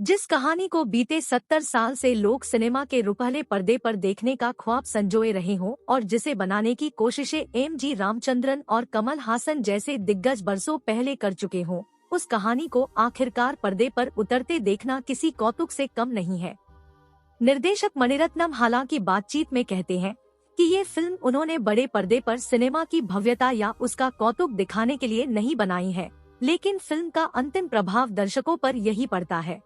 जिस कहानी को बीते 70 साल से लोग सिनेमा के रुपहले पर्दे पर देखने का ख्वाब संजोए रहे हों और जिसे बनाने की कोशिशें एम.जी. रामचंद्रन और कमल हासन जैसे दिग्गज बरसों पहले कर चुके हों, उस कहानी को आखिरकार पर्दे पर उतरते देखना किसी कौतुक से कम नहीं है। निर्देशक मणिरत्नम हालांकि बातचीत में कहते हैं कि ये फिल्म उन्होंने बड़े पर्दे पर सिनेमा की भव्यता या उसका कौतुक दिखाने के लिए नहीं बनाई है, लेकिन फिल्म का अंतिम प्रभाव दर्शकों पर यही पड़ता है।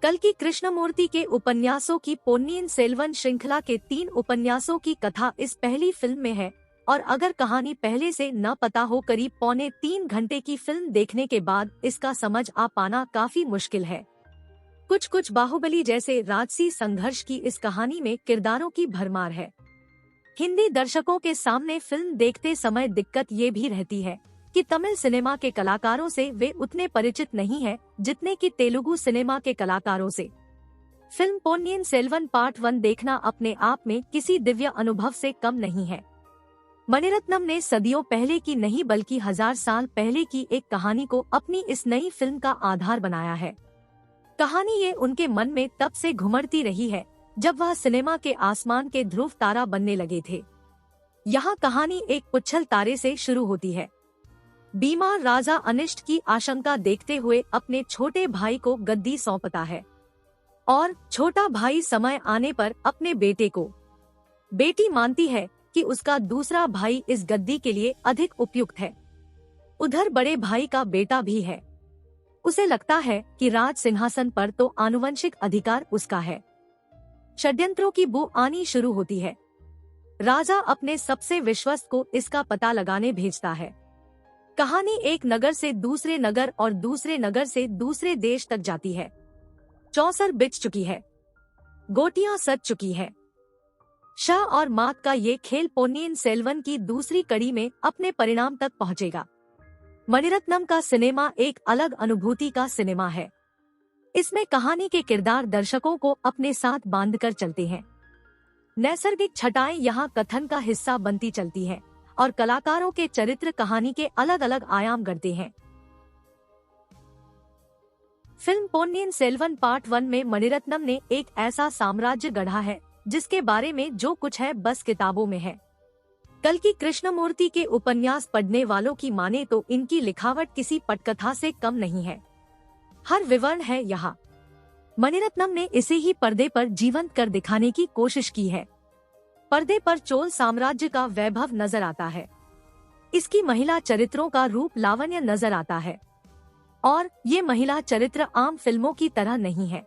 कल्कि कृष्णमूर्ति के उपन्यासों की पोन्नियिन सेल्वन श्रृंखला के 3 उपन्यासों की कथा इस पहली फिल्म में है, और अगर कहानी पहले से न पता हो करीब 2.25 घंटे की फिल्म देखने के बाद इसका समझ आ पाना काफी मुश्किल है। कुछ बाहुबली जैसे राजसी संघर्ष की इस कहानी में किरदारों की भरमार है। हिंदी दर्शकों के सामने फिल्म देखते समय दिक्कत ये भी रहती है कि तमिल सिनेमा के कलाकारों से वे उतने परिचित नहीं हैं जितने कि तेलुगु सिनेमा के कलाकारों से। फिल्म पोन्नियिन सेल्वन पार्ट 1 देखना अपने आप में किसी दिव्य अनुभव से कम नहीं है। मणिरत्नम ने सदियों पहले की नहीं बल्कि 1000 साल पहले की एक कहानी को अपनी इस नई फिल्म का आधार बनाया है। कहानी ये उनके मन में तब से घुमड़ती रही है जब वह सिनेमा के आसमान के ध्रुव तारा बनने लगे थे। यहाँ कहानी एक पुच्छल तारे से शुरू होती है। बीमार राजा अनिष्ट की आशंका देखते हुए अपने छोटे भाई को गद्दी सौंपता है और छोटा भाई समय आने पर अपने बेटे को। बेटी मानती है कि उसका दूसरा भाई इस गद्दी के लिए अधिक उपयुक्त है। उधर बड़े भाई का बेटा भी है। उसे लगता है कि राज सिंहासन पर तो आनुवंशिक अधिकार उसका है। षड्यंत्रों की बू आनी शुरू होती है। राजा अपने सबसे विश्वस्त को इसका पता लगाने भेजता है। कहानी एक नगर से दूसरे नगर और दूसरे नगर से दूसरे देश तक जाती है। चौसर बिछ चुकी है, गोटियां सज चुकी है। शाह और मात का ये खेल पोन्नियिन सेल्वन की दूसरी कड़ी में अपने परिणाम तक पहुंचेगा। मणिरत्नम का सिनेमा एक अलग अनुभूति का सिनेमा है। इसमें कहानी के किरदार दर्शकों को अपने साथ बांधकर चलते हैं। नैसर्गिक छटाएं यहाँ कथन का हिस्सा बनती चलती हैं और कलाकारों के चरित्र कहानी के अलग अलग आयाम गढ़ते हैं। फिल्म पोन्नियिन सेल्वन पार्ट 1 में मणिरत्नम ने एक ऐसा साम्राज्य गढ़ा है जिसके बारे में जो कुछ है बस किताबों में है। कल्कि कृष्णमूर्ति के उपन्यास पढ़ने वालों की माने तो इनकी लिखावट किसी पटकथा से कम नहीं है। हर विवरण है यहाँ। मणिरत्नम ने इसे ही पर्दे पर जीवंत कर दिखाने की कोशिश की है। पर्दे पर चोल साम्राज्य का वैभव नजर आता है। इसकी महिला चरित्रों का रूप लावण्य नजर आता है और ये महिला चरित्र आम फिल्मों की तरह नहीं है।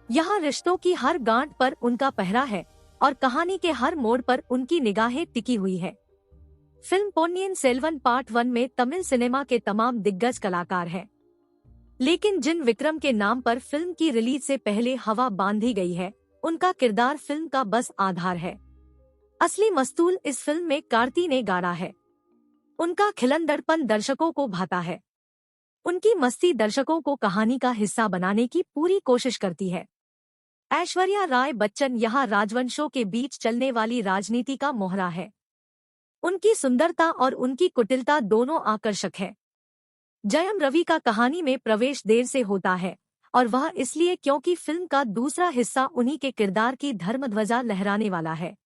यहाँ रिश्तों की हर गांठ पर उनका पहरा है और कहानी के हर मोड़ पर उनकी निगाहें टिकी हुई है। फिल्म पोन्नियिन सेल्वन पार्ट 1 में तमिल सिनेमा के तमाम दिग्गज कलाकार हैं, लेकिन जिन विक्रम के नाम पर फिल्म की रिलीज से पहले हवा बांधी गई है, उनका किरदार फिल्म का बस आधार है। असली मस्तूल इस फिल्म में कार्ती ने गाड़ा है। उनका खिलंदड़पन दर्शकों को भाता है। उनकी मस्ती दर्शकों को कहानी का हिस्सा बनाने की पूरी कोशिश करती है। ऐश्वर्या राय बच्चन यहाँ राजवंशों के बीच चलने वाली राजनीति का मोहरा है। उनकी सुंदरता और उनकी कुटिलता दोनों आकर्षक है। जयम रवि का कहानी में प्रवेश देर से होता है और वह इसलिए क्योंकि फिल्म का दूसरा हिस्सा उन्हीं के किरदार की धर्मध्वजा लहराने वाला है।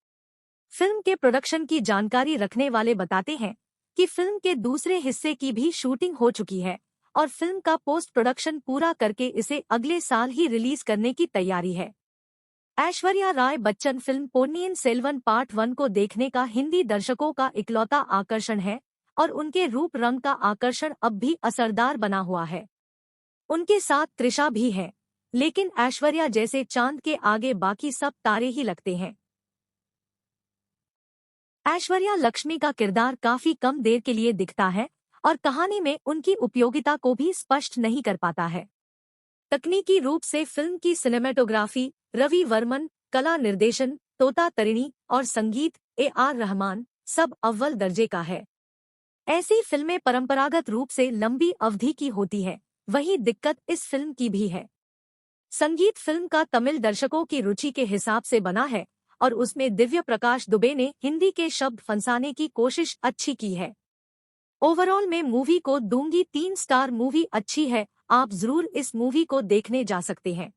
फिल्म के प्रोडक्शन की जानकारी रखने वाले बताते हैं कि फिल्म के दूसरे हिस्से की भी शूटिंग हो चुकी है और फिल्म का पोस्ट प्रोडक्शन पूरा करके इसे अगले साल ही रिलीज करने की तैयारी है। ऐश्वर्या राय बच्चन फिल्म पोन्नियिन सेल्वन पार्ट 1 को देखने का हिंदी दर्शकों का इकलौता आकर्षण है और उनके रूप रंग का आकर्षण अब भी असरदार बना हुआ है। उनके साथ त्रिशा भी है, लेकिन ऐश्वर्या जैसे चांद के आगे बाकी सब तारे ही लगते हैं। ऐश्वर्या लक्ष्मी का किरदार काफी कम देर के लिए दिखता है और कहानी में उनकी उपयोगिता को भी स्पष्ट नहीं कर पाता है। तकनीकी रूप से फिल्म की सिनेमेटोग्राफी, रवि वर्मन, कला निर्देशन, तोता तरिणी और संगीत AR रहमान सब अव्वल दर्जे का है। ऐसी फिल्में परंपरागत रूप से लंबी अवधि की होती है, वही दिक्कत इस फिल्म की भी है। संगीत फिल्म का तमिल दर्शकों की रुचि के हिसाब से बना है और उसमें दिव्य प्रकाश दुबे ने हिंदी के शब्द फंसाने की कोशिश अच्छी की है। ओवरऑल में मूवी को दूंगी 3 स्टार। मूवी अच्छी है, आप जरूर इस मूवी को देखने जा सकते हैं।